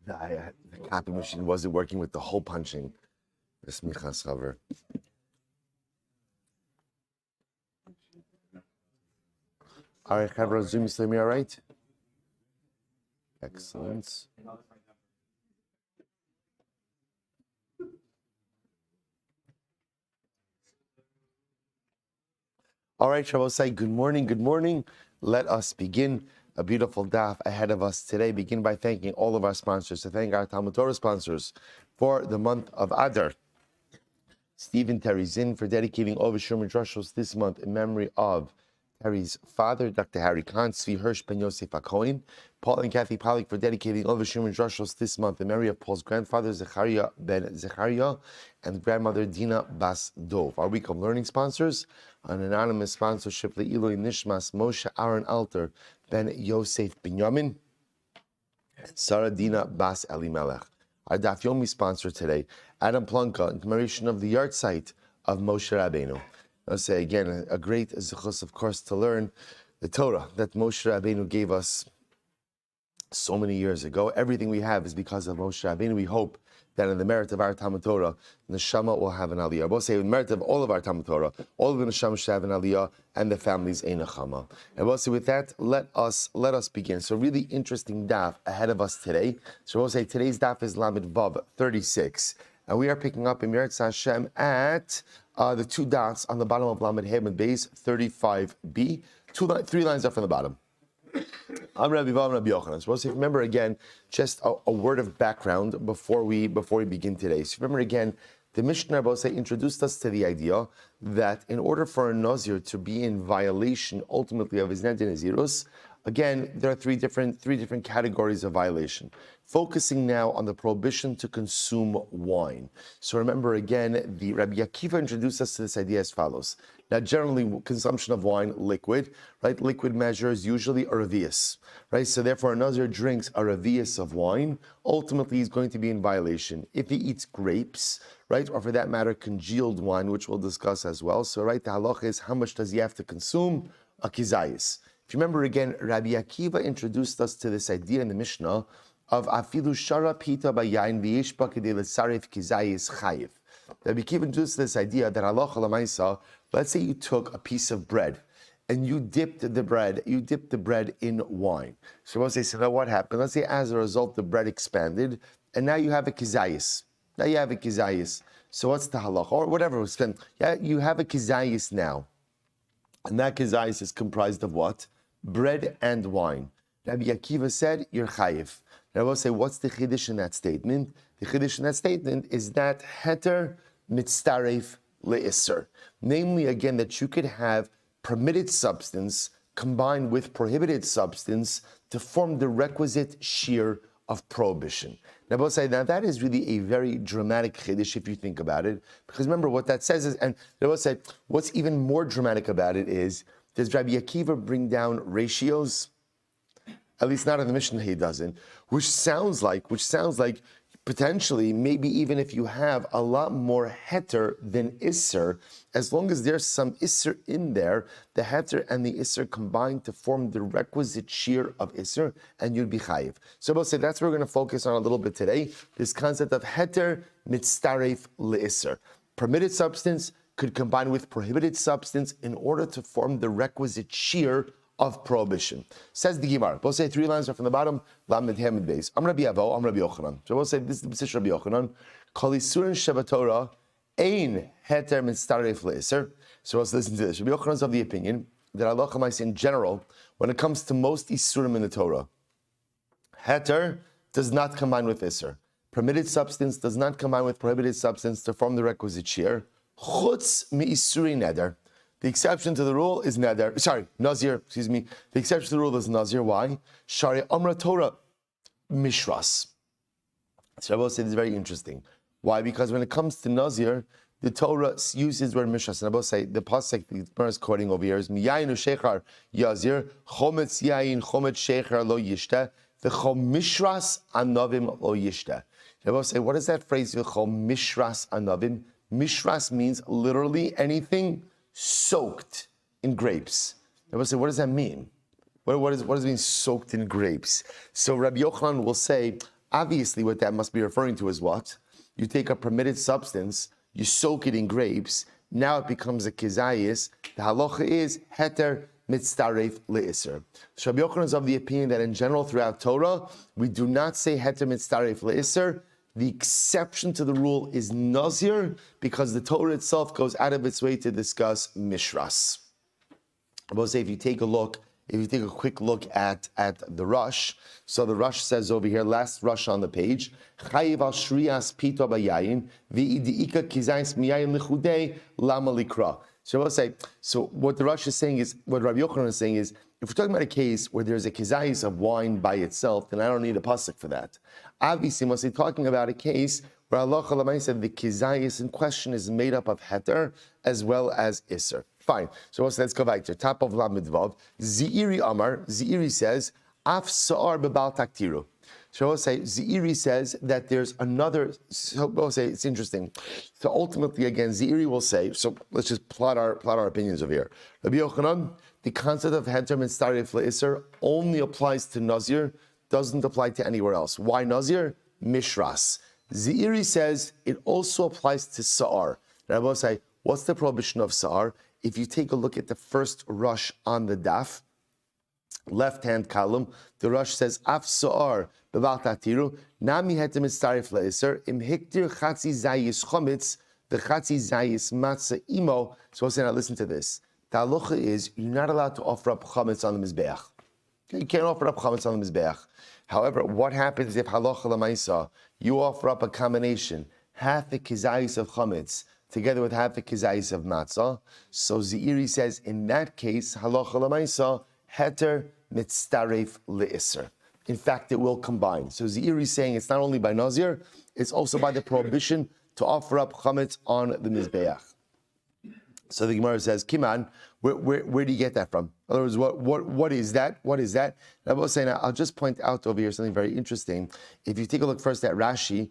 The copy machine wasn't working with the hole punching. Smichas chaver. All right, Chaver, Zoom, you still hear me all right? Excellent. All right, Shabbos, say good morning, good morning. Let us begin a beautiful daf ahead of us today. Begin by thanking all of our sponsors. To thank our Talmud Torah sponsors for the month of Adar. Stephen Terry Zinn for dedicating all of his Sherman Drushos this month in memory of Terry's father, Dr. Harry Kahn, Tzvi Hirsch Ben Yosef HaKohen, Paul and Kathy Pollack for dedicating all of his Sherman Drushos this month in memory of Paul's grandfather, Zechariah Ben Zechariah, and grandmother, Dina Bas Dov. Our week of learning sponsors, an anonymous sponsorship, Le'iloi Nishmas Moshe Aaron Alter Ben Yosef Binyamin, and Sarah Dina Bas Elimelech. Our Daf Yomi sponsor today, Adam Plunka, in commemoration of the yard site of Moshe Rabbeinu. I'll say again, a great zechus, of course, to learn the Torah that Moshe Rabbeinu gave us so many years ago. Everything we have is because of Moshe Rabbeinu. We hope that in the merit of our Talmud Torah, the Neshama will have an aliyah. We'll say in the merit of all of our Talmud Torah, all of the Neshama should have an aliyah, and the families ein nechama. And we'll say with that, let us begin. So really interesting daf ahead of us today. So we'll say today's daf is Lamed Vav 36. And we are picking up in Meretz Hashem at the two dots on the bottom of Lamed Hey and Beis 35b. Three lines up from the bottom. I'm Rabbi Vav, Rabbi Yochanan. So remember again, just a word of background before we begin today. So remember again, the Mishnah introduced us to the idea that in order for a Nazir to be in violation ultimately of his Neder Nazirus, again, there are three different categories of violation. Focusing now on the prohibition to consume wine. So remember again, the Rabbi Akiva introduced us to this idea as follows. Now, generally, consumption of wine, liquid, right? Liquid measures usually a revius, right? So therefore, a Nazir drinks a revius of wine. Ultimately, he's going to be in violation. If he eats grapes, right, or for that matter, congealed wine, which we'll discuss as well. So, right, the halacha is how much does he have to consume? A kizayis. If you remember again, Rabbi Akiva introduced us to this idea in the Mishnah of afilu shara pita bayayin v'yesh ba kedei l'sarif kizayis chayiv. Rabbi Akiva introduced this idea that halacha l'maisa. Let's say you took a piece of bread and you dipped the bread in wine. So we'll say, so now what happened? Let's say as a result the bread expanded and now you have a kizayis. So what's the halacha? Or whatever. Yeah, you have a kizayis now. And that kizayis is comprised of what? Bread and wine. Rabbi Akiva said, you're chayiv. Now we'll say, what's the chiddush in that statement? The chiddush in that statement is that heter mitztaref le'isser. Namely, again, that you could have permitted substance combined with prohibited substance to form the requisite shear of prohibition. Now, we'll say, now that is really a very dramatic chiddush if you think about it, because remember what that says is, and we'll say, what's even more dramatic about it is, does Rabbi Akiva bring down ratios? At least not in the Mishnah he doesn't, which sounds like potentially, maybe even if you have a lot more heter than isser, as long as there's some isser in there, the heter and the isser combine to form the requisite shear of isser, and you'd be chayiv. So we'll say that's what we're going to focus on a little bit today, this concept of heter mitztaref le'isser. Permitted substance could combine with prohibited substance in order to form the requisite shear of prohibition. Says the Gemara. We'll say three lines are from the bottom. Lamed Hem and Beis. I'm Rabbi Avo. I'm Rabbi Yochanan. So we'll say this is the position of Rabbi Yochanan. Kol isurin shebatorah ein heter mitztaref le'isser. So let's listen to this. Rabbi Yochanan is of the opinion that halacha ma'aseh in general, when it comes to most isurim in the Torah, heter does not combine with isser. Permitted substance does not combine with prohibited substance to form the requisite shear. Chutz mi isuri neder. The exception to the rule is Nazir. The exception to the rule is Nazir. Why? Shari Amra Torah Mishras. So I will say this is very interesting. Why? Because when it comes to Nazir, the Torah uses the word Mishras. And I will say the pasuk the Gemara is quoting over here is Miyayin Shechar Yazir Chometz Yayin Chometz Shechar Lo Yishta V'Chom Mishras Anavim Lo Yishta. I will say, what is that phrase? V'Chom Mishras Anavim. Mishras means literally anything soaked in grapes. I will say, what does that mean? What does it mean soaked in grapes? So Rabbi Yochanan will say, obviously what that must be referring to is what? You take a permitted substance, you soak it in grapes, now it becomes a kizayis. The halacha is heter mitzaref le'iser. So Rabbi Yochanan is of the opinion that in general throughout Torah, we do not say heter mitzaref le'iser. The exception to the rule is Nazir, because the Torah itself goes out of its way to discuss mishras. I will say if you take a quick look at the Rush, so the Rush says over here, last Rush on the page, Chayiv al shrias pito bayayin v'idiika kizayis miyayin lichudei lama likra. So I will say, so what the Rush is saying is, what Rabbi Yochanan is saying is, if we're talking about a case where there's a kizayis of wine by itself, then I don't need a pasuk for that. Obviously, must be talking about a case where Allah said the kizayis in question is made up of heter as well as iser. Fine. So let's go back to top of Lamed Vav. Z'iri Amar. Z'iri says af sa'ar bebal taktiru. So we'll say Z'iri says that there's another. So we'll say it's interesting. So ultimately, again, Z'iri will say. So let's just plot our opinions over here. Rabbi Yochanan, the concept of heter mitzaref le'iser only applies to Nazir, doesn't apply to anywhere else. Why Nazir? Mishras. Z'iri says it also applies to Sa'ar. And I will say, what's the prohibition of Sa'ar? If you take a look at the first Rush on the daf, left-hand column, the Rush says, Af Sa'ar b'bal tatiru, nami heter mitzaref le'iser, im hiktir chatzi zayis chometz, the chatzi zayis matzah imo. So I'll say, now listen to this. The halacha is, you're not allowed to offer up chometz on the mizbeach. You can't offer up chametz on the mizbeach. However, what happens if halacha l'maisa, you offer up a combination, half the kizayis of chametz together with half the kizayis of matzah? So Z'iri says, in that case, halacha l'maisa, heter mitzaref le'iser. In fact, it will combine. So Z'iri is saying it's not only by Nazir, it's also by the prohibition to offer up chametz on the mizbeach. So the Gemara says, Kiman, where do you get that from? In other words, what is that? What is that? And I will say now, I'll just point out over here something very interesting. If you take a look first at Rashi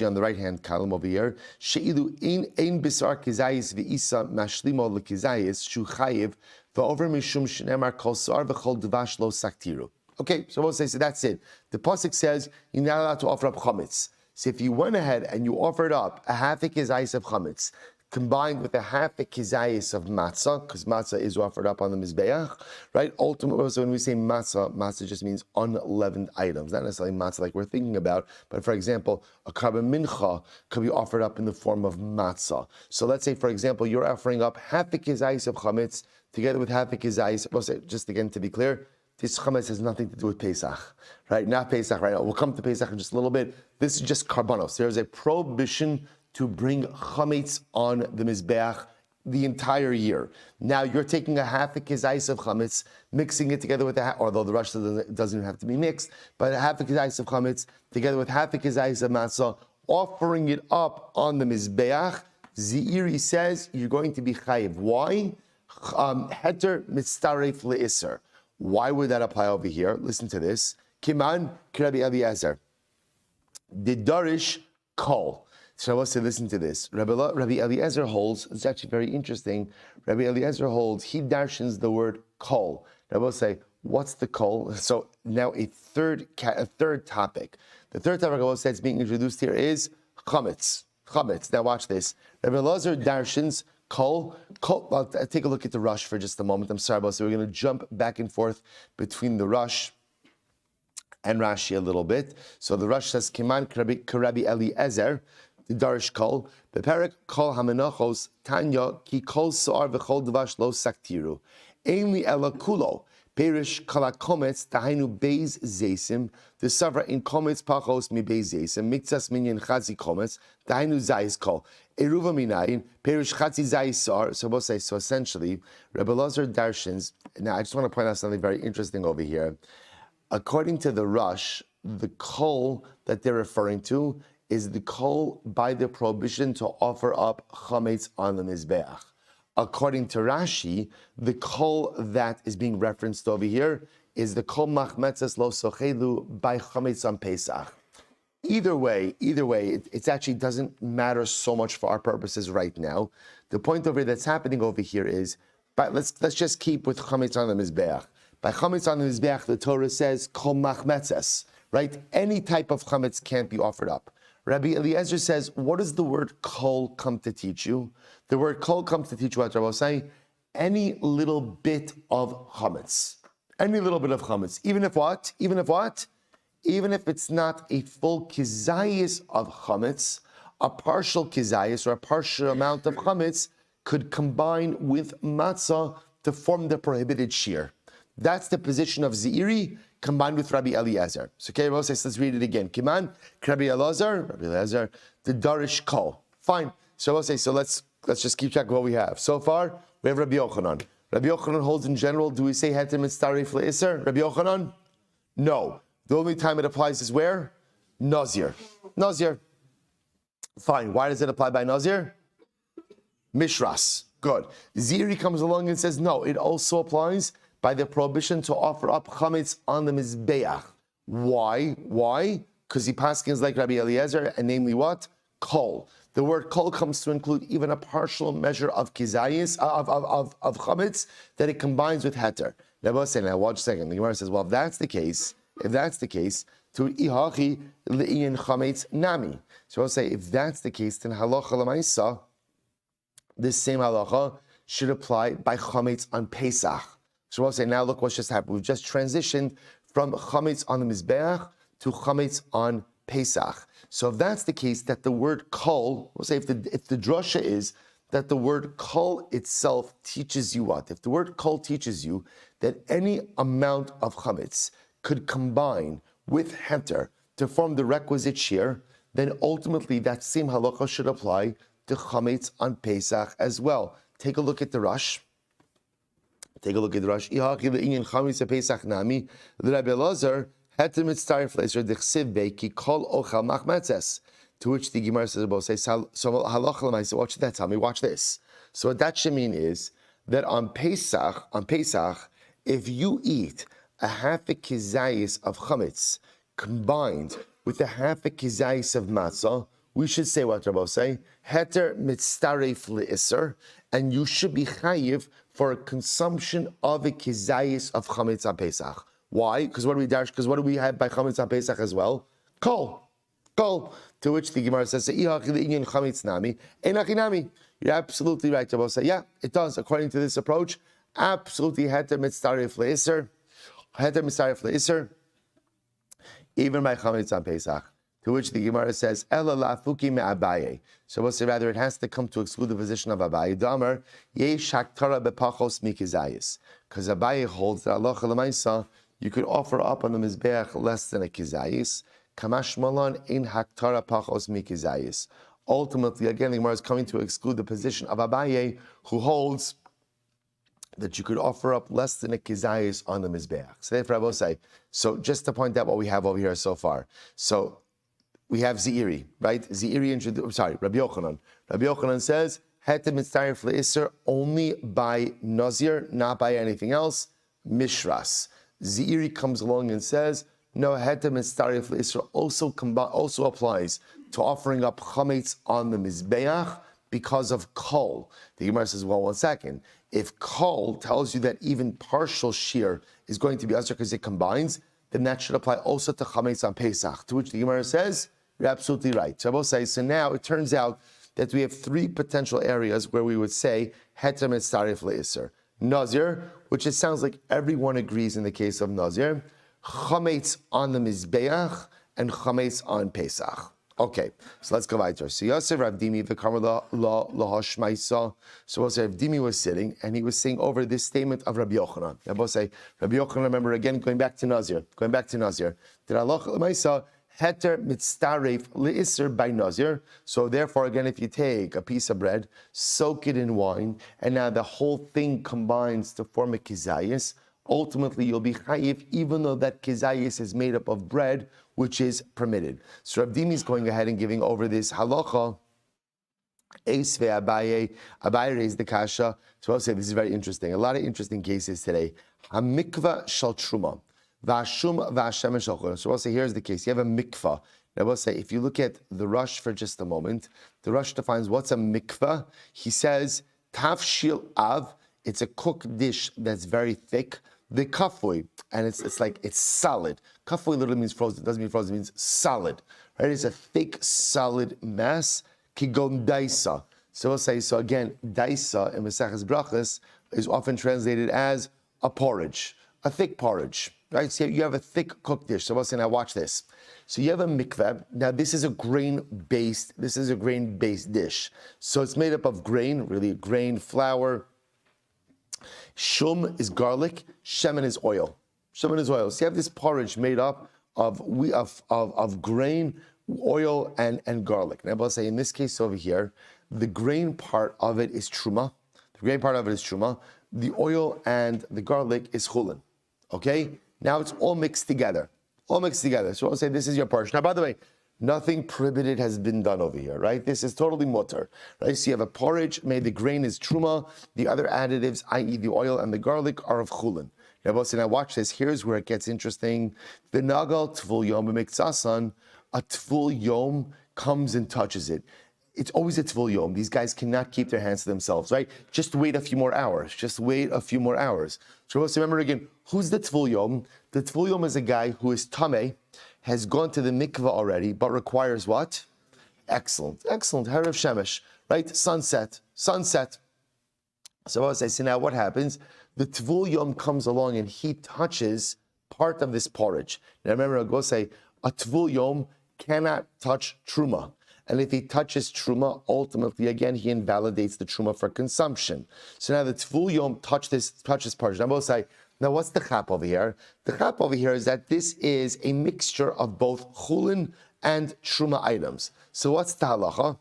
on the right-hand column over here, She'ilu ein bisar kizayis v'isa mashlimo l'kizayis shu chayiv v'over mishum shenemar kol sar v'chol dvash lo saktiru. Okay, so we'll say, so that's it. The pasuk says, you're not allowed to offer up chametz. So if you went ahead and you offered up a half a kizayis of chametz, combined with a half a kizayis of matzah, because matzah is offered up on the mizbeach, right? Ultimately, so when we say matzah just means unleavened items, not necessarily matzah like we're thinking about, but for example, a carbon mincha could be offered up in the form of matzah. So let's say, for example, you're offering up half a kizayis of chametz together with half a kizayis, we'll say, just again to be clear, this chametz has nothing to do with Pesach, right? Not Pesach right now. We'll come to Pesach in just a little bit. This is just karbanos. There's a prohibition to bring chametz on the mizbeach the entire year. Now you're taking a half a kizayis of chametz, mixing it together with although the Rosh doesn't even have to be mixed, but a half a kizayis of chametz together with half a kizayis of matzah, offering it up on the mizbeach. Z'iri says you're going to be chayiv. Why? Heter mitzaref le'iser. Why would that apply over here? Listen to this. Kiman Rabbi Eliezer. The Darish kol. So I want to listen to this. Rabbi Eliezer holds, it's actually very interesting. Rabbi Eliezer holds, he darshans the word kol. I will say, what's the kol? So now a third topic. The third topic I will say that's being introduced here is chametz. Chametz. Now watch this. Rabbi Eliezer darshans kol. I'll take a look at the Rush for just a moment. I'm sorry about that. We're going to jump back and forth between the Rush and Rashi a little bit. So the Rush says, Kiman Karabi Eliezer, the Darish Kol, the Perek Kol Hamenachos, Tanya, Ki Kol Soar V'chol Dvash Lo Saktiru, Ainli Ela Kulo, Perish Kalakometz, Tahainu Beis Zaysim, the Savra in Kometz Pachos Mi Beis Zaysim, Miktsas Minyan Chazi Kometz, Tahainu Zayis Kol, Eruva Minayin, Perish Chazi Zayis Sar. So we'll say, so essentially, Rebbe Lazar Darshans, now I just want to point out something very interesting over here. According to the Rush, the kol that they're referring to is the kol by the prohibition to offer up chametz on the mizbeach. According to Rashi, the kol that is being referenced over here is the kol machmetzes lo sochelu by chametz on Pesach. Either way, it actually doesn't matter so much for our purposes right now. The point over here that's happening over here is, but let's just keep with chametz on the mizbeach. By chametz on the mizbeach, the Torah says kol machmetzes, right? Any type of chametz can't be offered up. Rabbi Eliezer says, what does the word kol come to teach you? The word kol comes to teach you what Rabbi was saying. Any little bit of chametz. Any little bit of chametz. Even if what? Even if what? Even if it's not a full kizayis of chametz, a partial kizayis or a partial amount of chametz could combine with matzah to form the prohibited shear. That's the position of Zeiri combined with Rabbi Eliezer. So okay, let's read it again. Kiman, Rabbi Eliezer, the Darish Kol. Fine. So let's just keep track of what we have. So far, we have Rabbi Yochanan. Rabbi Yochanan holds in general, do we say heter mitzaref le'iser? Rabbi Yochanan? No. The only time it applies is where? Nazir. Nazir. Fine. Why does it apply by Nazir? Mishras. Good. Ziri comes along and says, no, it also applies by the prohibition to offer up chametz on the mizbeach. Why? Why? Because he paskins like Rabbi Eliezer, and namely what? Kol. The word kol comes to include even a partial measure of kizayis, of chametz, that it combines with heter. Now watch a second. The Gemara says, well, if that's the case, to ihachi le'iyin chametz nami. So I'll say, if that's the case, then halacha l'maisa, this same halacha should apply by chametz on Pesach. So I'll say, now look what's just happened. We've just transitioned from chametz on the mizbeach to chametz on Pesach. So if that's the case, that the word kol, we'll say if the drasha is that the word kol itself teaches you what? If the word kol teaches you that any amount of chametz could combine with heter to form the requisite shear, then ultimately that same halacha should apply to chametz on Pesach as well. Take a look at the Rush. Take a look at the Rush. To which the Gemara says, so what should that tell me? Watch this. So what that should mean is that on Pesach, if you eat a half a kizayis of chametz combined with a half a kizayis of matzah, we should say what Rabbi say, heter mitzaref le'iser, and you should be chayiv for a consumption of a kizayis of chametz on Pesach. Why? Because what do we have by chametz on Pesach as well? Kol. To which the Gemara says, you're absolutely right. Rabbi say, yeah, it does. According to this approach, absolutely heter mitzaref le'iser, even by chametz on Pesach. To which the Gemara says, Ela lafuki me Abaye. So we'll say rather it has to come to exclude the position of Abaye. Damer, yesh haktara bepachos mikizayis. Because Abaye holds that Allah l'maisa, you could offer up on the mizbeach less than a kizayis. Kamash malan in haktara pachos mikizayis. Ultimately, again, the Gemara is coming to exclude the position of Abaye, who holds that you could offer up less than a kizayis on the mizbeach. So therefore, I will say, so just to point out what we have over here so far. So we have Zeiri, right? Rabbi Yochanan. Rabbi Yochanan says, heter mitzaref le'iser only by Nazir, not by anything else, Mishras. Zeiri comes along and says, no, heter mitzaref le'iser also applies to offering up chametz on the mizbeach because of kol. The Gemara says, well, 1 second. If kol tells you that even partial shear is going to be usher because it combines, then that should apply also to chametz on Pesach. To which the Gemara says, you're absolutely right. So I will say, so now it turns out that we have 3 potential areas where we would say heter mitzaref le'iser. Nazir, which it sounds like everyone agrees in the case of Nazir, chametz on the mizbeach, and chametz on Pesach. Okay, so let's go weiter. So Yosef Rav Dimi v'kamar lahashmaisa. So we'll say Rav Dimi was sitting and he was saying over this statement of Rabbi Yochanan. I will say Rabbi Yochanan. Remember again, going back to Nazir. That Allah l'maisa heter mitzaref le'iser by Nazir. So therefore, again, if you take a piece of bread, soak it in wine, and now the whole thing combines to form a kizayis, ultimately you'll be chayiv, even though that kizayis is made up of bread, which is permitted. So Rav Dimi is going ahead and giving over this halacha. Abaye raised the kasha. So I'll say this is very interesting. A lot of interesting cases today. Hamikva shal truma. So we'll say here's the case. You have a mikvah. Now we'll say if you look at the Rush for just a moment, the Rush defines what's a mikvah. He says tafshil av. It's a cooked dish that's very thick. the kafui, and it's like it's solid. Kafui literally means frozen. It doesn't mean frozen, it means solid. Right? It's a thick, solid mass. Kigon daisa. So we'll say, so again, daisa in Maseches Brachas is often translated as a porridge, a thick porridge. Right? So you have a thick cooked dish. So we'll say, now watch this. So you have a mikveh. Now this is a grain-based dish. So it's made up of grain, really grain, flour. Shum is garlic, shemen is oil. Shemen is oil. So you have this porridge made up of grain, oil, and garlic. Now I'll say in this case over here, the grain part of it is truma. The grain part of it is truma. The oil and the garlic is chulin. Okay? Now it's all mixed together. All mixed together. So I'll say this is your porridge. Now by the way, nothing prohibited has been done over here, right? This is totally mutter, right? So you have a porridge made, the grain is truma, the other additives, i.e. the oil and the garlic, are of chulin. Now watch this, here's where it gets interesting. The nagal tvul yom b'mikzasan, a tvul yom comes and touches it. It's always a tvul yom. These guys cannot keep their hands to themselves, right? Just wait a few more hours. Just wait a few more hours. So remember again, who's the tvul yom? The tvul yom is a guy who is tameh, has gone to the mikveh already, but requires what? Excellent. Harav Shemesh, right? Sunset. So I say, now what happens? The Tvul Yom comes along and he touches part of this porridge. Now remember, I'll go say, a Tvul Yom cannot touch Truma. And if he touches Truma, ultimately, again, he invalidates the Truma for consumption. So now the Tvul Yom touches porridge. Now we'll say, now what's the chap over here? The chap over here is that this is a mixture of both chulin and truma items. So what's the halacha?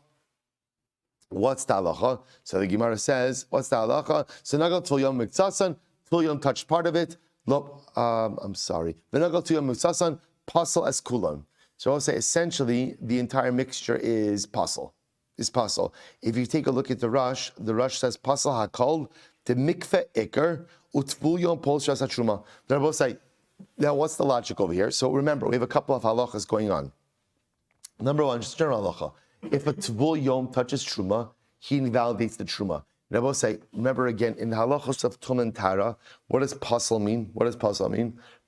So the Gemara says, what's the halacha? So nagal tvul yom mikzasan, tvul yom touched part of it. I'm sorry. The nagal tvul yom mikzasan, pasal as kulan. So I'll say essentially the entire mixture is pasal. If you take a look at the Rush says pasal hakol, the mikveh ikar, utvul yom pol shas hatruma. They're both say, now what's the logic over here? So remember, we have a couple of halachas going on. Number one, just general halacha. If a tvul yom touches truma, he invalidates the truma. And I will say, remember again, in the halachos of tum and tara, what does pasal mean?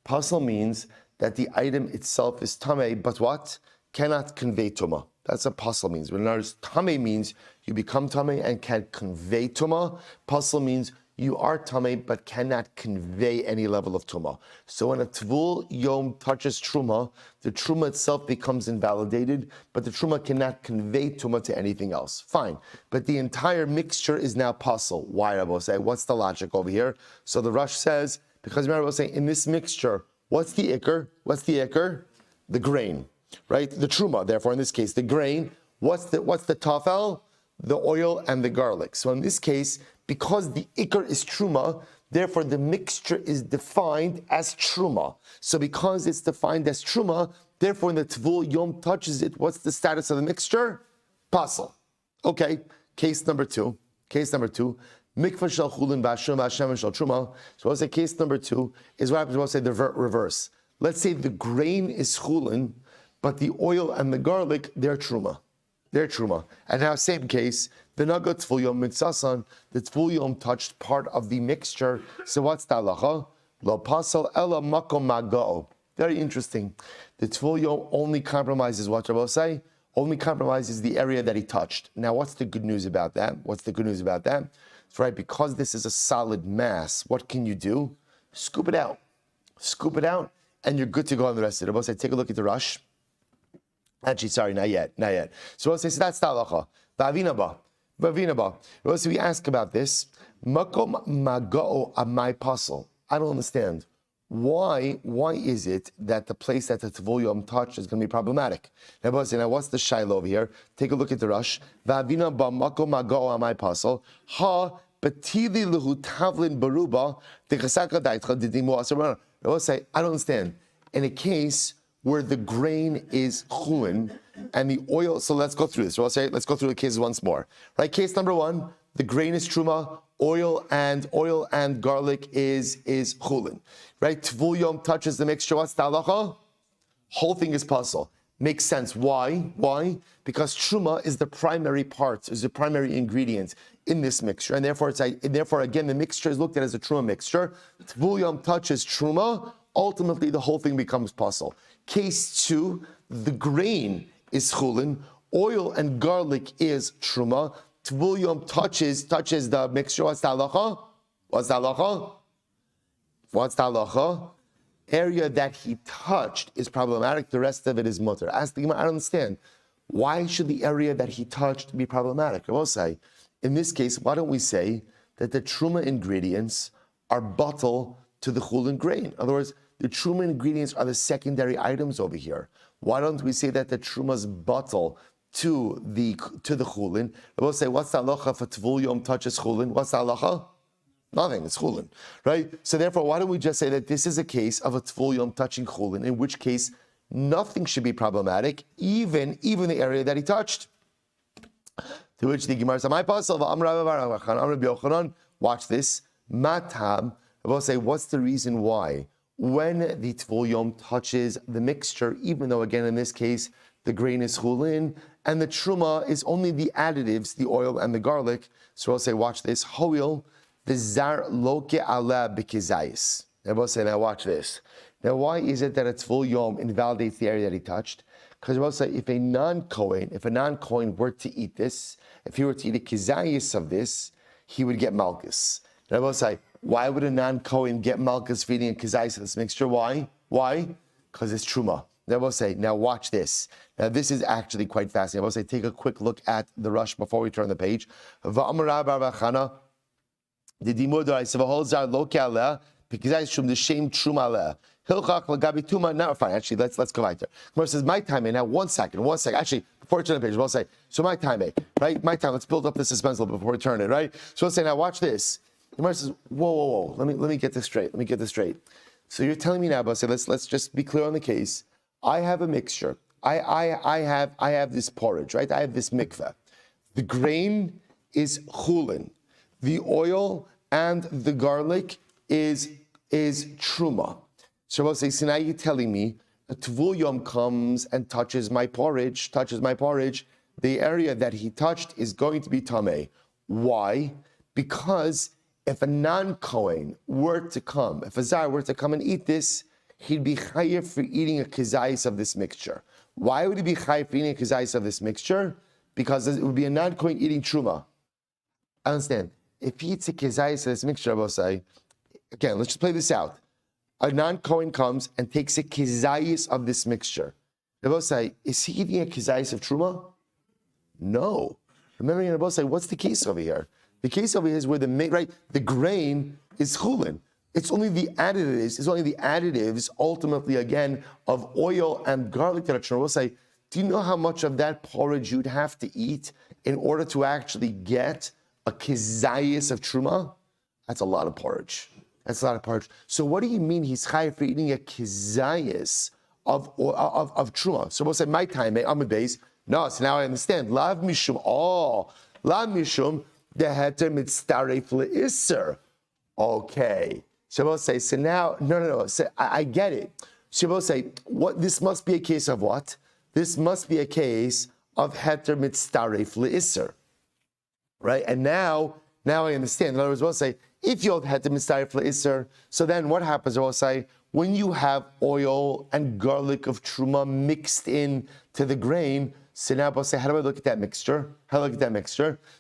Pasal means that the item itself is tameh, but what? Cannot convey tuma. That's what pasal means. When tameh means you become tameh and can convey tuma. Pasal means you are tameh but cannot convey any level of tuma. So when a tvul yom touches truma, the truma itself becomes invalidated, but the truma cannot convey tuma to anything else. Fine, but the entire mixture is now pasal. Why, Rabbi say? What's the logic over here? So the Rush says, because Rabbi say in this mixture, what's the ikr? The grain. Right, the truma. Therefore, in this case, the grain. What's the tafel? The oil and the garlic. So in this case, because the ikr is truma, therefore the mixture is defined as truma. So because it's defined as truma, therefore when the tvul yom touches it, what's the status of the mixture? Pasal. Okay. Case number two. Mikvah shel chulin v'ashum v'ashem shel truma. So I'll say case number two is what happens. We'll say the reverse. Let's say the grain is chulin, but the oil and the garlic, they're truma. And now, same case, the nagat tvul yom mitzasan, the tvul yom touched part of the mixture. So what's the halacha? Lo pasal ela makom magao. Very interesting. The tvul yom only compromises what Rabbi say? Only compromises the area that he touched. Now, what's the good news about that? That's right, because this is a solid mass, what can you do? Scoop it out, and you're good to go on the rest of it. Rabbi say, take a look at the Rush. Actually, sorry, not yet. So we'll say, so that's the halacha. So we ask about this. Makom magao amai pasal. I don't understand. Why is it that the place that the tvul yom touched is going to be problematic? Now what's the shiloh over here? Take a look at the Rush. Va'avina ba makom magao amai pasal. Ha betili lehu tavlin baruba dechasaka daitcha didimu asarana. Now we'll say, I don't understand. In a case where the grain is chulin and the oil, so let's go through this. So I'll say, let's go through the cases once more. Right, case number one, the grain is truma, oil and garlic is chulin. Right, tvul yom touches the mixture. What's the halacha? Whole thing is pasal. Makes sense. Why? Why? Because truma is the primary part, is the primary ingredient in this mixture, and therefore, again, the mixture is looked at as a truma mixture. Tvul yom touches truma. Ultimately, the whole thing becomes puzzle. Case 2, the grain is chulin, oil and garlic is truma. Tvul yom touches the mixture. What's the halacha? What's the halacha? What's the halacha? Area that he touched is problematic. The rest of it is mutter. Ask the Gemara, I don't understand. Why should the area that he touched be problematic? I will say, in this case, why don't we say that the truma ingredients are bottle to the chulin grain? In other words, the truma ingredients are the secondary items over here. Why don't we say that the truma's bottle to the chulin? I will say, what's the halacha for tvul yom touches chulin? What's the halacha? Nothing, it's chulin, right? So therefore, why don't we just say that this is a case of a tvul yom touching chulin, in which case nothing should be problematic, even the area that he touched. To which the Gemara says, "My pasal v'amar watch this. Matam." I will say, what's the reason why when the tvul yom touches the mixture, even though again in this case the grain is chulin and the truma is only the additives, the oil and the garlic? So I'll say, watch this. Hoil. The zar loke ala b'kizayis. I will say, now watch this. Now, why is it that a tvul yom invalidates the area that he touched? Because I will say, if a non-Kohen were to eat this, if he were to eat a kizayis of this, he would get malchus. And I will say, why would a non-Kohen get malchus for eating a kizayis of this mixture? Why? Why? Because it's truma. And I will say, now watch this. Now, this is actually quite fascinating. I will say, take a quick look at the Rush before we turn the page. The dimur said, "Holzar lokale because I shum the shame trumale hilchach lagabi tuma." Now, fine. Actually, let's go right there. Gemara says, "My time." Now, one second. Actually, before we turn the page, we'll say, "So my time, right? My time." Let's build up the suspense a little bit before we turn it, right? So let's say, "Now, watch this." Gemara says, "Whoa! Let me get this straight. So you're telling me now, but say, let's just be clear on the case. I have a mixture. I have this porridge, right? I have this mikveh. The grain is chulin. The oil and the garlic is truma. So I'll say, so now you're telling me a tvul yom comes and touches my porridge. The area that he touched is going to be tameh. Why? Because if a non-Kohen were to come, if a zar were to come and eat this, he'd be chayiv for eating a kizayis of this mixture. Why would he be chayiv for eating a kizayis of this mixture? Because it would be a non-Kohen eating truma. I understand. If he eats a kizayis of this mixture, I will say, again, let's just play this out. A non-Kohen comes and takes a kizayis of this mixture. I will say, is he eating a kizayis of truma? No. Remember, I will say, what's the case over here? The case over here is where the grain is chulin. It's only the additives, ultimately, again, of oil and garlic that are truma. I will say, do you know how much of that porridge you'd have to eat in order to actually get a kizayis of truma? That's a lot of porridge. So what do you mean he's chayiv for eating a kizayis of truma? So we'll say, my time, I'm a base. No, so now I understand. Lav mishum, the heter mitztaref le'isser. Okay. So we'll say, so now, no. So I get it. So we'll say, what? This must be a case of what? This must be a case of heter mitztaref le'isser. Right? And now I understand. In other words, we'll say, if you had to mitzaref le'isser, so then what happens? We'll say, when you have oil and garlic of truma mixed in to the grain, so now we'll say, how do I look at that mixture?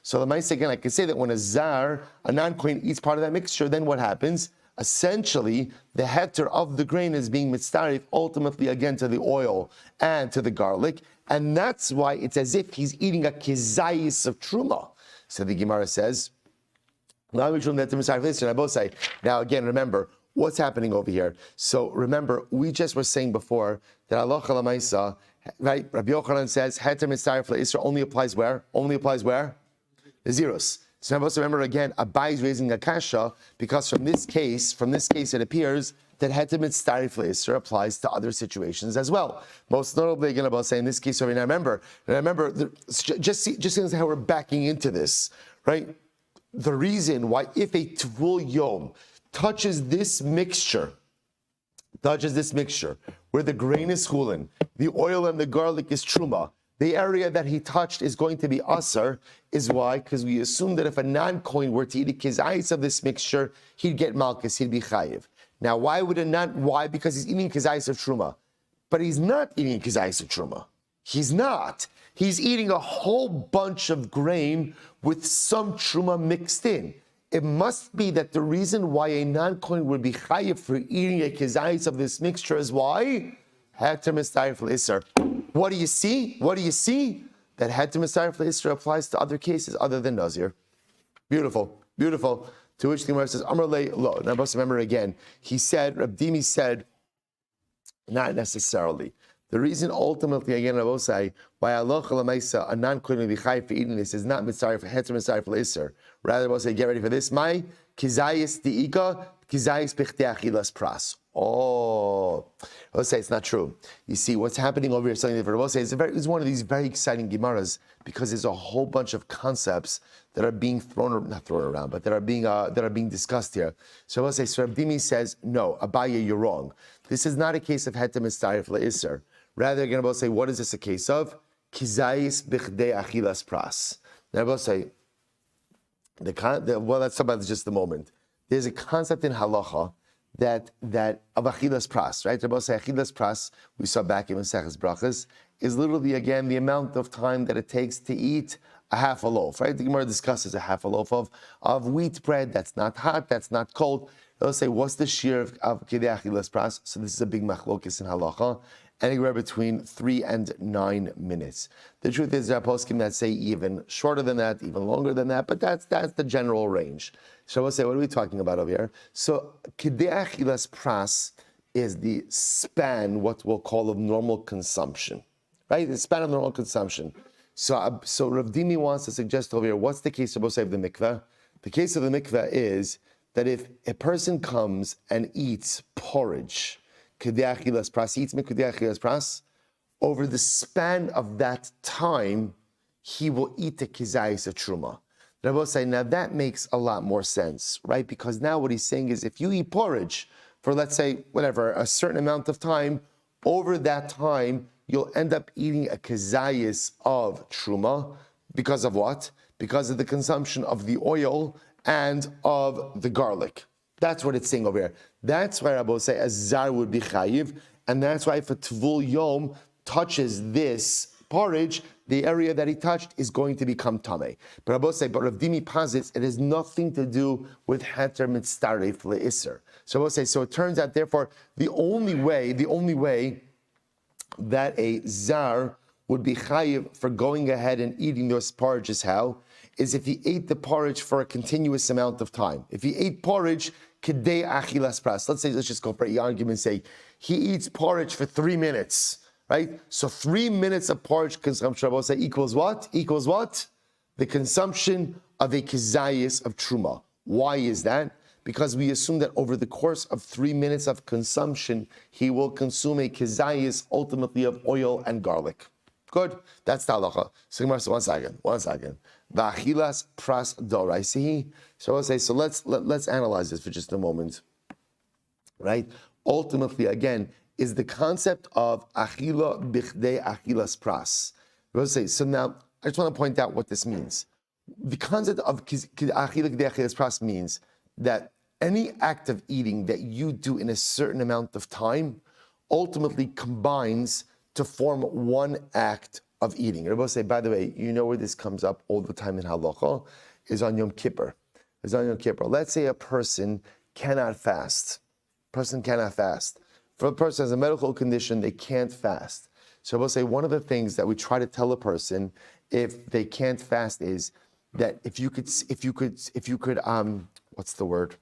So the mice again, I can say that when a non-Kohen eats part of that mixture, then what happens? Essentially, the heter of the grain is being mitzaref ultimately again to the oil and to the garlic, and that's why it's as if he's eating a kizayis of truma. So the Gemara says, now both say, now again, remember, what's happening over here? So remember, we just were saying before that Allah Lamaisa, right? Rabbi Yochanan says, Heter Mitzaref LeIsra only applies where? The zeros. So now also remember again, Abai is raising a kasha because from this case it appears that Heter Mitzaref LeIsra applies to other situations as well. Most notably, again, about saying in this case, remember, just see how we're backing into this, right? The reason why if a tvul yom touches this mixture, where the grain is chulin, the oil and the garlic is truma, the area that he touched is going to be asar, is why? Because we assume that if a non-kohen were to eat a kizayis of this mixture, he'd get malchus, he'd be chayiv. Now, why would a non? Why? Because he's eating kizayis of truma, but he's not eating kizayis of truma. He's not. He's eating a whole bunch of grain with some truma mixed in. It must be that the reason why a non-kohen would be chayiv for eating a kizayis of this mixture is why? Heter mistayif l'isser. What do you see? What do you see? That heter mistayif l'isser applies to other cases other than Nazir. Beautiful, beautiful. To which the Gemara says, Amar le lo. Now, let's remember again. He said, Rabdimi said, not necessarily. The reason ultimately, again, I will say, why Allah a non-kohen will be chayiv for eating this is not mitzvah for heter mitzvah for l'isser. Rather, we'll say, get ready for this. My kizayis diika, kizayis b'chtei achilas pras. Oh, I'll say it's not true. You see, what's happening over here, something different. I'll say it's one of these very exciting Gemaras because there's a whole bunch of concepts that are being not thrown around, but that are being discussed here. So I'll say, so Rabdimi says, no, Abaye, you're wrong. This is not a case of heter mitzvah l'isser. Rather, again, I'll say, what is this a case of? Kizayis b'chdei achilas pras. Now, I'll say, well, that's about just a moment. There's a concept in halacha that of achilas pras, right? Rabbi say achilas pras, we saw back in Maseches Brachas, is literally again the amount of time that it takes to eat a half a loaf, right? The Gemara discusses a half a loaf of wheat bread that's not hot, that's not cold. They'll say, what's the shear of kidei achilas pras? So this is a big machlokis in halacha, anywhere between 3 and 9 minutes. The truth is, there are poskim that say even shorter than that, even longer than that, but that's the general range. So we'll say, what are we talking about over here? So kidei achilas pras is the span, what we'll call of normal consumption, right? The span of normal consumption. So Rav Dimi wants to suggest over here, what's the case of the mikveh? The case of the mikveh is that if a person comes and eats porridge, kidei achilas pras, eats kidei achilas pras, over the span of that time, he will eat the kizayis of truma. Rabbi say, now that makes a lot more sense, right? Because now what he's saying is, if you eat porridge for, let's say, whatever, a certain amount of time, over that time, you'll end up eating a kizayis of truma. Because of what? Because of the consumption of the oil and of the garlic. That's what it's saying over here. That's why Rabbi say a zar would be chayiv, and that's why if a tvul yom touches this porridge, the area that he touched is going to become tameh. But Rabbi say, but Rav Dimi posits it has nothing to do with heter mitzaref le'isser. So Rabbi say, so it turns out, therefore, the only way that a zar would be chayiv for going ahead and eating this porridge is how? Is if he ate the porridge for a continuous amount of time. If he ate porridge, kidei achilas pras. Let's just go for argument's sake. He eats porridge for 3 minutes, right? So 3 minutes of porridge consumption, I will say, equals what? Equals what? The consumption of a kizayis of truma. Why is that? Because we assume that over the course of 3 minutes of consumption, he will consume a kizayis ultimately of oil and garlic. Good. That's the halacha. So one second. V'achilas pras dorai. See? So I'll say, so let's analyze this for just a moment. Right? Ultimately, again, is the concept of achila bichdei achilas pras. We'll say, so now, I just want to point out what this means. The concept of achila bichdei achilas pras means that any act of eating that you do in a certain amount of time ultimately combines to form one act of eating. Rabbi say, by the way, you know where this comes up all the time in halacha is on Yom Kippur. Let's say a person cannot fast. For a person who has a medical condition, they can't fast. So Rabbi say, one of the things that we try to tell a person if they can't fast is that if you could, what's the word?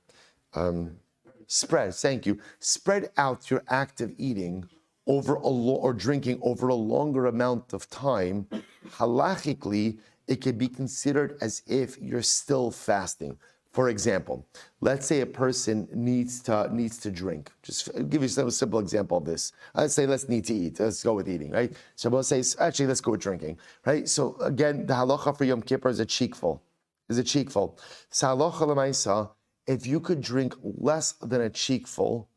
Spread out your act of eating over or drinking over a longer amount of time, halachically, it can be considered as if you're still fasting. For example, let's say a person needs to drink. Just give you a simple example of this. Let's say let's need to eat. Let's go with eating, right? So we'll say, actually, let's go with drinking, right? So again, the halacha for Yom Kippur is a cheekful. So halacha l'maisa, if you could drink less than a cheekful,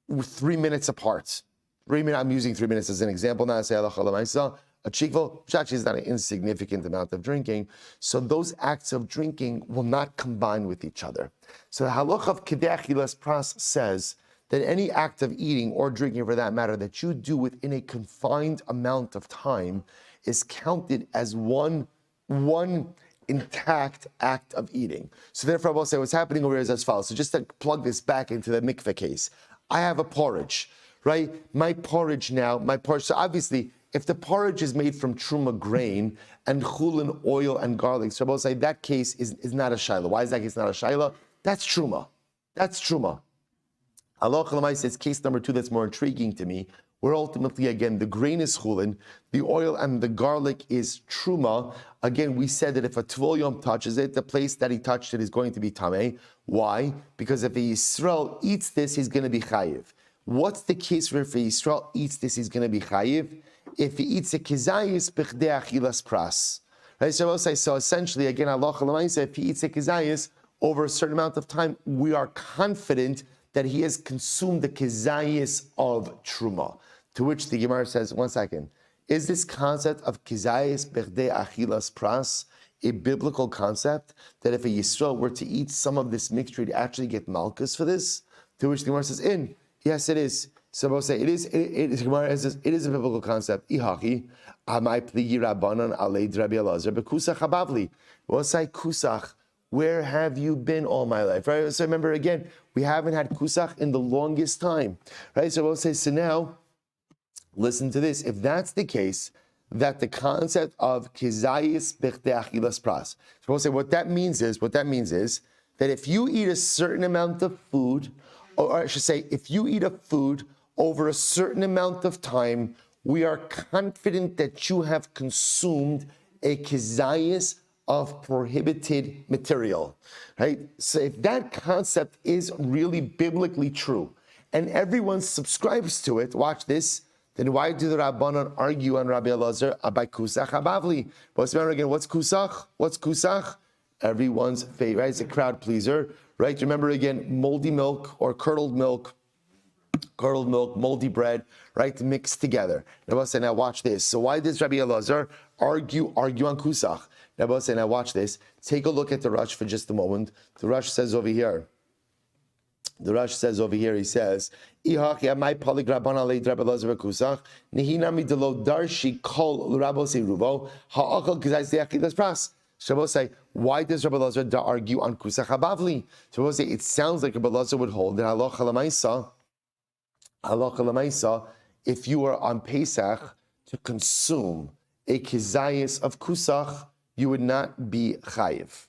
3 minutes apart, 3 minutes, I'm using 3 minutes as an example now, say halacha l'maisa, a chikvel, which actually is not an insignificant amount of drinking. So those acts of drinking will not combine with each other. So the halacha of kedei achilas pras says that any act of eating or drinking, for that matter, that you do within a confined amount of time is counted as one intact act of eating. So therefore, I will say what's happening over here is as follows. So just to plug this back into the mikveh case, I have a porridge, right? My porridge, so obviously, if the porridge is made from truma grain and chulin, oil, and garlic, so I will say that case is not a shaila. Why is that case not a shaila? That's truma. That's truma. Allah Chalamai says case number 2 that's more intriguing to me, where ultimately, again, the grain is chulin, the oil and the garlic is truma. Again, we said that if a tvol yom touches it, the place that he touched it is going to be tameh. Why? Because if a Yisrael eats this, he's going to be chayiv. What's the case where if a Yisrael eats this, he's going to be chayiv? If he eats a kizayis b'chdei achilas pras. Right, so essentially, again, Allah Chalamai says if he eats a kizayis over a certain amount of time, we are confident that he has consumed the kizayis of truma. To which the Gemara says, 1 second, is this concept of kizayis b'chdei achilas pras a biblical concept that if a Yisrael were to eat some of this mixture, he'd actually get malchus for this? To which the Gemara says, yes, it is. So we'll say Gemara says it is a biblical concept. Ihachi, amai pligi rabbanan alei Rabbi Elazar bekusach habavli. We'll say kusach. Where have you been all my life? Right? So remember again, we haven't had kusach in the longest time. Right? So we'll say, so now, listen to this. If that's the case, that the concept of kizayis b'chdei achilas pras. So we'll say what that means is that if you eat a certain amount of food, or I should say, if you eat a food over a certain amount of time, we are confident that you have consumed a kizayis of prohibited material, right? So if that concept is really biblically true, and everyone subscribes to it, watch this, then why do the Rabbanan argue on Rabbi Elazar about kusach habavli? But remember again, what's kusach? What's kusach? Everyone's favorite, right? It's a crowd pleaser, right? Remember again, moldy milk or curdled milk, moldy bread, right? Mixed together. Now watch this. So why does Rabbi Elazar argue on kusach? Now watch this. Take a look at the Rush for just a moment. The Rush says over here, he says, Shabbos say, why does Rabbi Elazar argue on kusach habavli? Shabbos say, it sounds like Rabbi Elazar would hold that halacha l'maisa, if you are on Pesach to consume a kizayis of kusach, you would not be chayiv.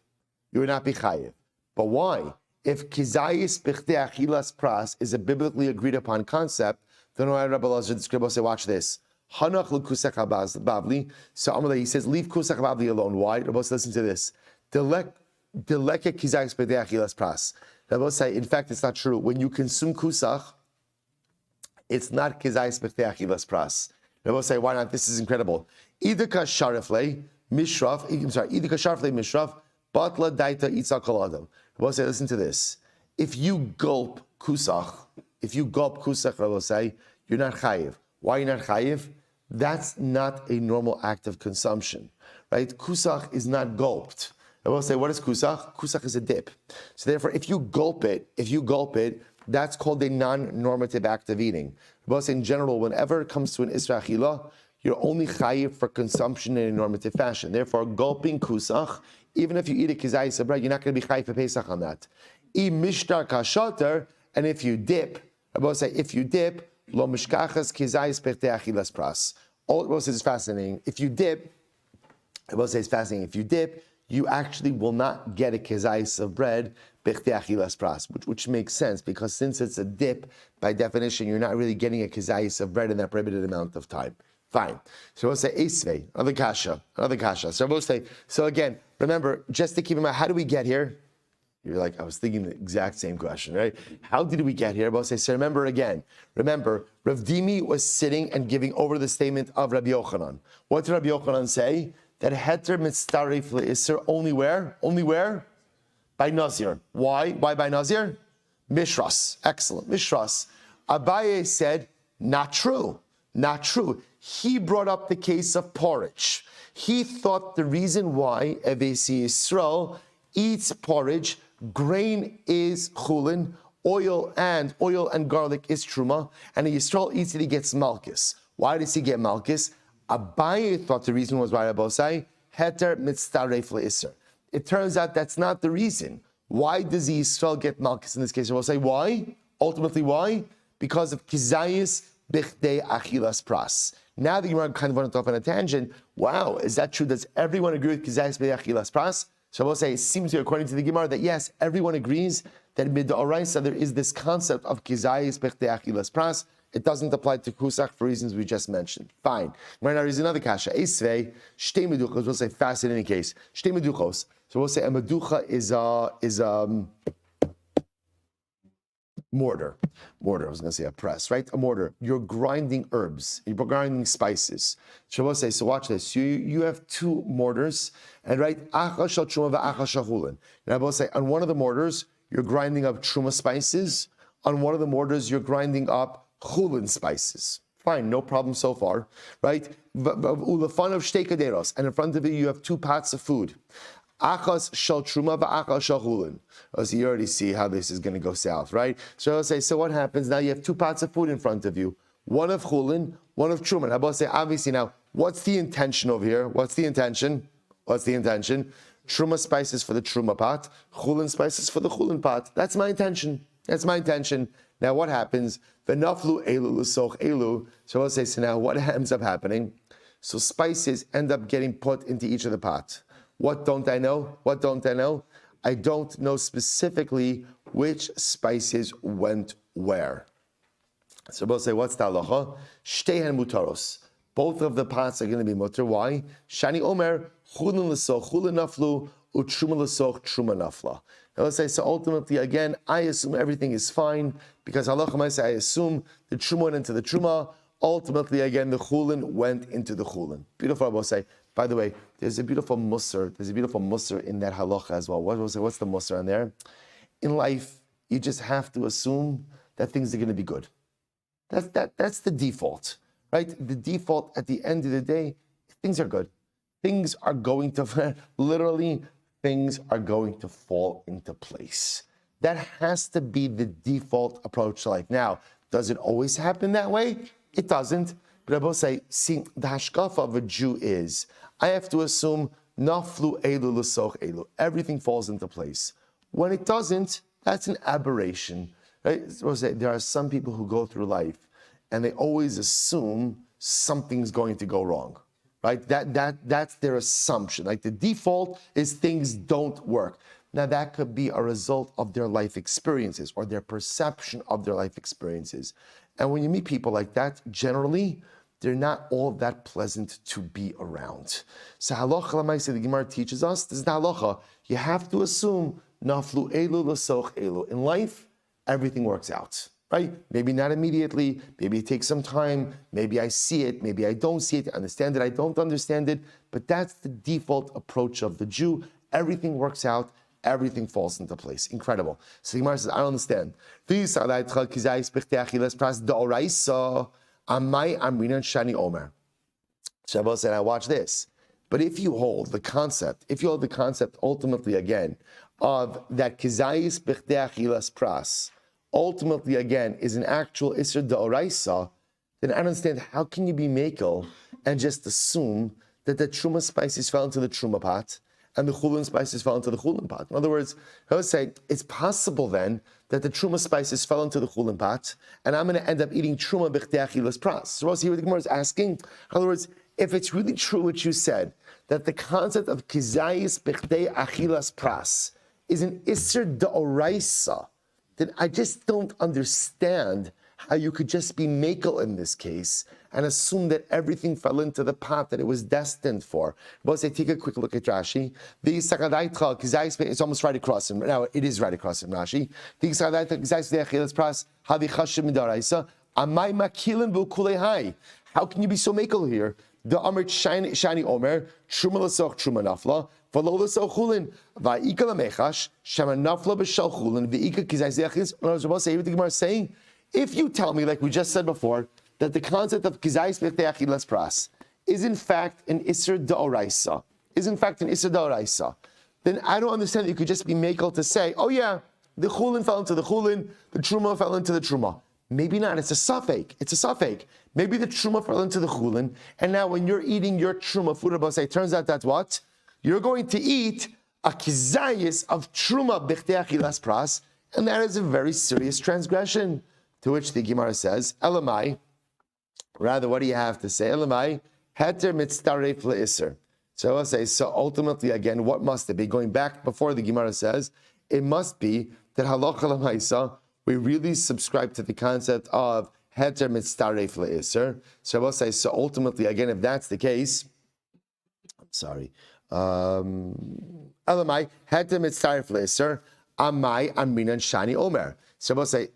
But why? If kizayis b'chdei achilas pras is a biblically agreed upon concept, then why Rabbi Elazar describes say, watch this. Hanach l'kusach habavli. So Amalei, he says, leave kusach habavli alone. Why? Rabbi, listen to this. Deleke kizayis b'chdei achilas pras. Rabbi say, in fact, it's not true. When you consume kusach, it's not kizayis b'chdei achilas pras. Rabbi say, why not? This is incredible. Either kasharifle mishraf, batla daita itzak koladam. Rabbi say, listen to this. If you gulp kusach, Rabbi say, you're not chayiv. Why are you not chayiv? That's not a normal act of consumption, right? Kusach is not gulped. I will say, what is kusach? Kusach is a dip. So therefore, if you gulp it, that's called a non-normative act of eating. I will say, in general, whenever it comes to an isra achila, you're only chayiv for consumption in a normative fashion. Therefore, gulping kusach, even if you eat a kizayis of bread, you're not going to be chayiv for Pesach on that. Mishtar kashater, and if you dip, I will say, lo mishkachas kizayis b'chdei achilas pras. All it will say is fascinating. If you dip, I will say it's fascinating. If you dip, you actually will not get a kizayis of bread b'chdei achilas pras, which makes sense because since it's a dip, by definition, you're not really getting a kizayis of bread in that prohibited amount of time. Fine. So we'll say esvei, another kasha. So we'll say. So again, remember, just to keep in mind, how do we get here? You're like, I was thinking the exact same question, right? How did we get here? We'll say, so remember, Rav Dimi was sitting and giving over the statement of Rabbi Yochanan. What did Rabbi Yochanan say? That heter mitzarif le'isser only where? By Nazir. Why by Nazir? Mishras. Excellent. Mishras. Abaye said, Not true. Not true. He brought up the case of porridge. He thought the reason why Evesi Yisrael eats porridge, grain is chulin, oil and garlic is truma, and Yisrael eats it, he gets malchus. Why does he get malchus? Abaye thought the reason was why Rabosai heter mitzaref leisser. It turns out that's not the reason. Why does the Yisrael get malchus in this case? Rabosai, why? Ultimately, why? Because of kizayis bichdei achilas pras. Now the Gemara kind of went off on a tangent. Wow, is that true? Does everyone agree with kizayis bichdei achilas pras? So I will say, it seems to be according to the Gemara that yes, everyone agrees that mid-oraisa there is this concept of kizayis bichdei achilas pras. It doesn't apply to kusach for reasons we just mentioned. Fine. Right now, there's another kasha. Esvei, shtei meduchos. We'll say fast in any case. Shtei meduchos. So we'll say a meducha is a mortar. Mortar, I was going to say a press, right? A mortar. You're grinding herbs. You're grinding spices. Shavuot say, so watch this. You have two mortars, and right, acha shel truma v'acha shel chulin. And I will say, on one of the mortars, you're grinding up truma spices. On one of the mortars, you're grinding up chulin spices. Fine, no problem so far, right? Ulefan of shtei kaderos, and in front of you have two pots of food. Achas shel truma v'achas shel chulin. So you already see how this is going to go south, right? So I'll say, so what happens now? You have two pots of food in front of you, one of chulin, one of truma. I'll say, obviously now, what's the intention over here? What's the intention? Truma spices for the truma pot, chulin spices for the chulin pot. That's my intention. Now what happens? V'naflu elu l'soch elu. So I'll say, so now what ends up happening? So spices end up getting put into each of the pots. What don't I know? I don't know specifically which spices went where. So we'll say, what's the halacha? Shtehen mutaros. Both of the pots are going to be mutar. Why? Shani omer, chulin l'soch, chulin naflu, u'truma l'soch, truma nafla. Now let's say, so ultimately, again, I assume everything is fine, because halacha might say, I assume the truma went into the truma. Ultimately, again, the chulin went into the chulin. Beautiful, I will say. By the way, there's a beautiful musar. There's a beautiful musar in that halacha as well. What's the musar on there? In life, you just have to assume that things are going to be good. That's the default, right? The default at the end of the day, things are good. Things are going to, literally, things are going to fall into place. That has to be the default approach to life. Now, does it always happen that way? It doesn't. But I will say, see, the hashkafa of a Jew is, I have to assume, naflu elu l'soch elu. Everything falls into place. When it doesn't, that's an aberration. Right? So say, there are some people who go through life, and they always assume something's going to go wrong. Right? That's their assumption. Like the default is things don't work. Now that could be a result of their life experiences or their perception of their life experiences. And when you meet people like that, generally, they're not all that pleasant to be around. So halacha l'maaseh, the Gemara teaches us, this is the halacha. You have to assume naflu elu l'soch elu. In life, everything works out. Right? Maybe not immediately, maybe it takes some time, maybe I see it, maybe I don't see it, I understand it, I don't understand it, but that's the default approach of the Jew. Everything works out, everything falls into place. Incredible. So the Gemara says, I don't understand. Shabbos said, I watch this. But if you hold the concept ultimately again of that kizayis b'chdei achilas pras, ultimately, again, is an actual Isser D'Oraisa, then I don't understand how can you be Mekel and just assume that the Truma spices fell into the Truma pot and the Chulin spices fell into the Chulin pot. In other words, I would say it's possible then that the Truma spices fell into the Chulin pot and I'm going to end up eating Truma B'chdei Achilas Pras. So here the Gemara is asking, in other words, if it's really true what you said, that the concept of Kizayis B'chdei Achilas Pras is an Isser D'Oraisa, then I just don't understand how you could just be makel in this case and assume that everything fell into the pot that it was destined for. But say, take a quick look at Rashi. It's almost right across him. Now, it is right across him, Rashi. How can you be so makel here? The Amr Shani Omer, Truma L'soch Truma Nafla, V'lo L'soch Chulin, V'ika L'mechash, Shema Nafla B'shal Chulin, V'ika Kizay Zechis. The Gemara is saying, if you tell me, like we just said before, that the concept of kizayis b'chtei achilas pras is in fact an isser d'oraisa, then I don't understand that you could just be makel to say, oh yeah, the chulin fell into the chulin, the truma fell into the truma. Maybe not, it's a suffix. Maybe the truma fell into the chulin, and now when you're eating your truma food, it turns out that's what? You're going to eat a kizayis of truma b'chtei achilas pras, and that is a very serious transgression. To which the Gemara says, Elamai, rather, what do you have to say? Elamai, heter mitztaref le'isser. So I'll say, so ultimately, again, what must it be? Going back before the Gemara says, it must be that halacha l'maisa, we really subscribe to the concept of heter mitztaref le'isser. So I'll say, so ultimately, again, if that's the case, Elamai, heter mitztaref le'isser, amai amrinan shani omer. So I'll say,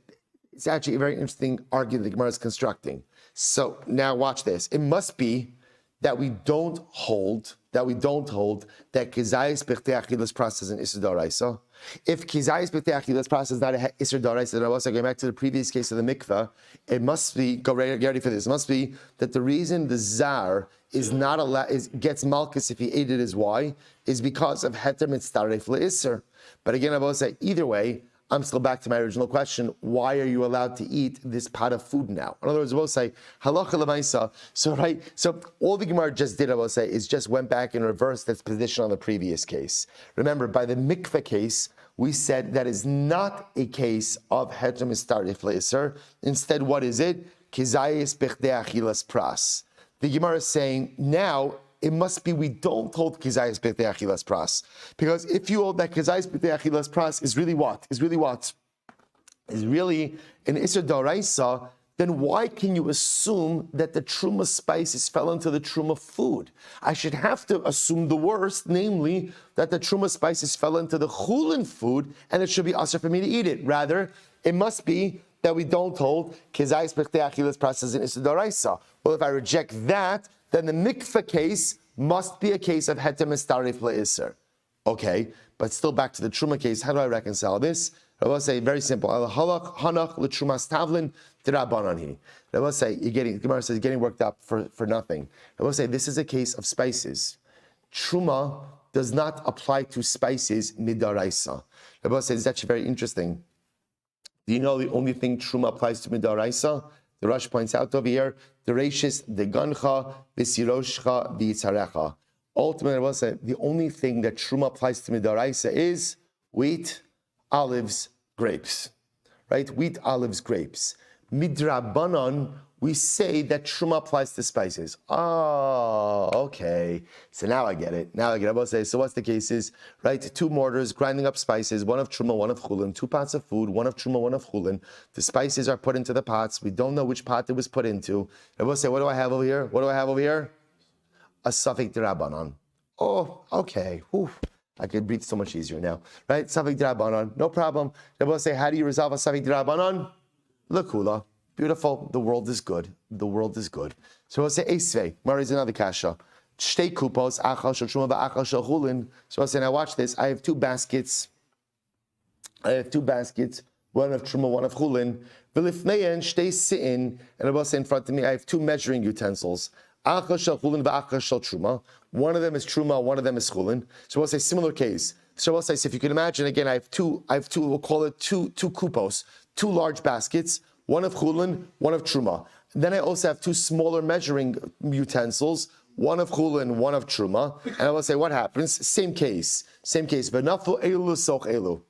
it's actually a very interesting argument the Gemara is constructing. So now watch this. It must be that we don't hold that kizayis b'chtei achilas pras is an isur d'oraisa. If kizayis b'chtei achilas pras is not an isur d'oraisa, then also going back to the previous case of the mikveh, it must be, get ready for this, it must be that the reason the zar is not allowed, gets malchus if he ate it is why, is because of heter mitztaref le'isur. But again, I will say, either way, I'm still back to my original question. Why are you allowed to eat this pot of food now? In other words, we'll say, halacha l'maisa. So all the Gemara just did, I will say, is just went back and reversed its position on the previous case. Remember, by the mikveh case, we said that is not a case of heter mistarif le'isur. Instead, what is it? Kizayis b'chtei achilas pras. The Gemara is saying, now, it must be we don't hold kizayis b'chtei achilas pras. Because if you hold that kizayis b'chtei achilas pras is really what? Is really an isur d'oraisa, then why can you assume that the truma spices fell into the truma food? I should have to assume the worst, namely that the truma spices fell into the chulin food and it should be asur for me to eat it. Rather, it must be that we don't hold kizayis b'chtei achilas pras as an isur d'oraisa. Well, if I reject that, then the mikveh case must be a case of heter mistarif le'isser. Okay, but still back to the truma case. How do I reconcile this? I will say very simple. Halach hanach l'trumas tavlin d'rabbanan. I will say Gemara says you're getting worked up for nothing. I will say this is a case of spices. Truma does not apply to spices midaraisa. I will say it's actually very interesting. Do you know the only thing truma applies to midaraisa? The Rosh points out over here, the Reishis, the Gancha, the Siroshcha, the Yitzarecha. Ultimately, I will say the only thing that truma applies to midaraisa is wheat, olives, grapes. Right? Wheat, olives, grapes. Midrabanan, we say that truma applies to spices. Oh, okay. So now I get it. I will say, so what's the case is, right? 2 mortars grinding up spices, one of truma, one of chulin, 2 pots of food, one of truma, one of chulin. The spices are put into the pots. We don't know which pot it was put into. I will say, what do I have over here? A suffix d'Rabbanan. Oh, okay. Whew. I could breathe so much easier now. Right? Suffix d'Rabbanan. No problem. I will say, how do you resolve a suffix d'Rabbanan? L'kula. Beautiful. The world is good. So we'll say Esvei. Mari is another kasha. Shtei kupos, achal shel truma v'achal shel chulin. So I'll say, now watch this. I have 2 baskets. One of truma, one of chulin. V'lifneyen shtei si'in. And I will say in front of me, I have 2 measuring utensils. Achal shel chulin v'achal shel truma. One of them is truma, one of them is chulin. So we'll say similar case. So we'll say, so if you can imagine, again, I have two, we'll call it two kupos, 2 large baskets. One of chulin, one of truma. Then I also have 2 smaller measuring utensils, one of chulin, one of truma. And I will say, what happens? Same case. V'naflu elu soch elu.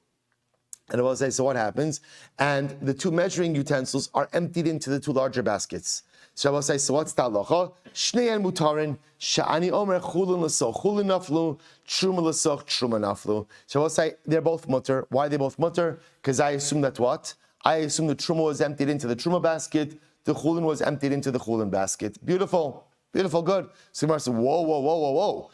And I will say, so what happens? And the 2 measuring utensils are emptied into the 2 larger baskets. So I will say, so what's the halacha? Shneyan mutarin, sha'ani omer chulin l'soch chulin naflu, truma l'soch truma naflu. So I will say, they're both mutter. Why are they both mutter? Because I assume that what? I assume the truma was emptied into the truma basket, the chulin was emptied into the chulin basket. Beautiful, good. So Gemara says, whoa.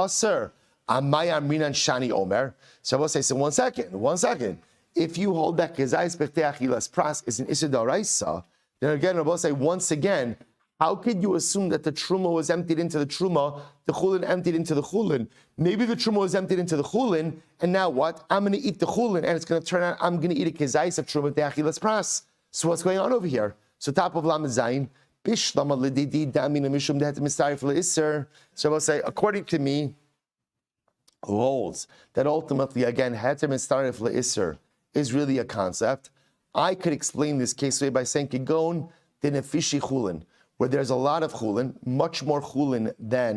Sir, amaya minan shani omer. So I will say, so one second. If you hold that kezayis b'chtei achilas pras is an isur d'oraisa, then again I will say once again, how could you assume that the truma was emptied into the truma, the chulin emptied into the chulin? Maybe the truma was emptied into the chulin, and now what? I'm going to eat the chulin, and it's going to turn out I'm going to eat a kezayis of truma b'chtei achilas pras. So what's going on over here? So top of Lamed Zayin, Bishlama Lididi Damina Mishum Dehet Mistarif Isser. So I'll say, according to me, holds that ultimately, again, Heter Mistarif Isser is really a concept. I could explain this case by saying Kigon Dinefishi Chulin, where there's a lot of chulin, much more chulin than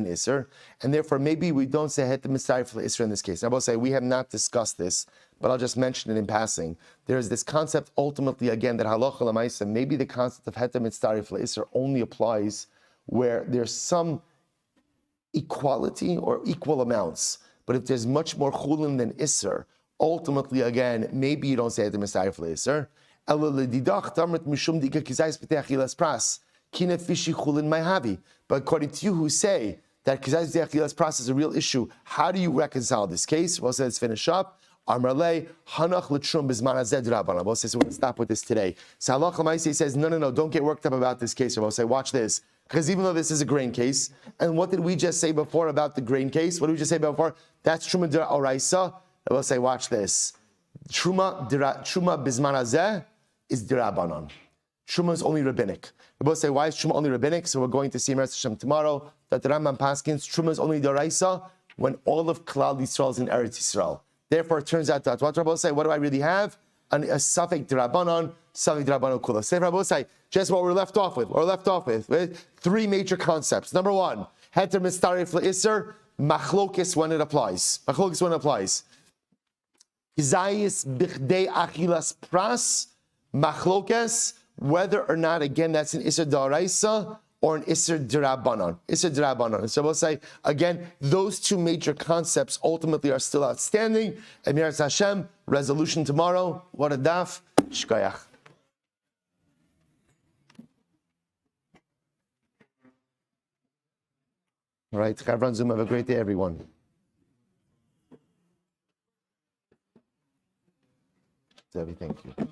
Isser, and therefore maybe we don't say het mitzarif Isser in this case. I will say we have not discussed this, but I'll just mention it in passing. There is this concept ultimately again that halacha l'maisa, maybe the concept of het mitzarif Isser only applies where there's some equality or equal amounts, but if there's much more chulin than Isser, ultimately again maybe you don't say het mitzarif Isser. But according to you who say that kizayis b'techilas pras is a real issue, how do you reconcile this case? Well, let's finish up. We'll say, so we'll stop with this today. So halacha l'maaseh says, no, don't get worked up about this case. We'll say, watch this. Because even though this is a grain case, and what did we just say before about the grain case? What did we just say before? That's truma dira oraisa. We'll say, watch this. Truma bizman hazeh is dirabanan. Truma is only rabbinic. We both say, why is Truma only rabbinic? So we're going to see in Hashem tomorrow that the Rambam paskins Truma is only daraisa when all of Klal Yisrael is in Eretz Yisrael. Therefore, it turns out that what Rabbi say, what do I really have? A safek dirabanan, safek dirabanan kula. Say Rabbi say, just what we're left off with. With three major concepts. Number one, heter mistarif le'isser, machlokis when it applies. Kizayis bichdei achilas pras, machlokes, whether or not, again, that's an Isser Daraisa or an Isser Dirabanan. So we'll say, again, those two major concepts ultimately are still outstanding. Emir Hashem, resolution tomorrow. What a daf. Shkoyach. All right, Chavran Zoom, have a great day, everyone. Debbie, thank you.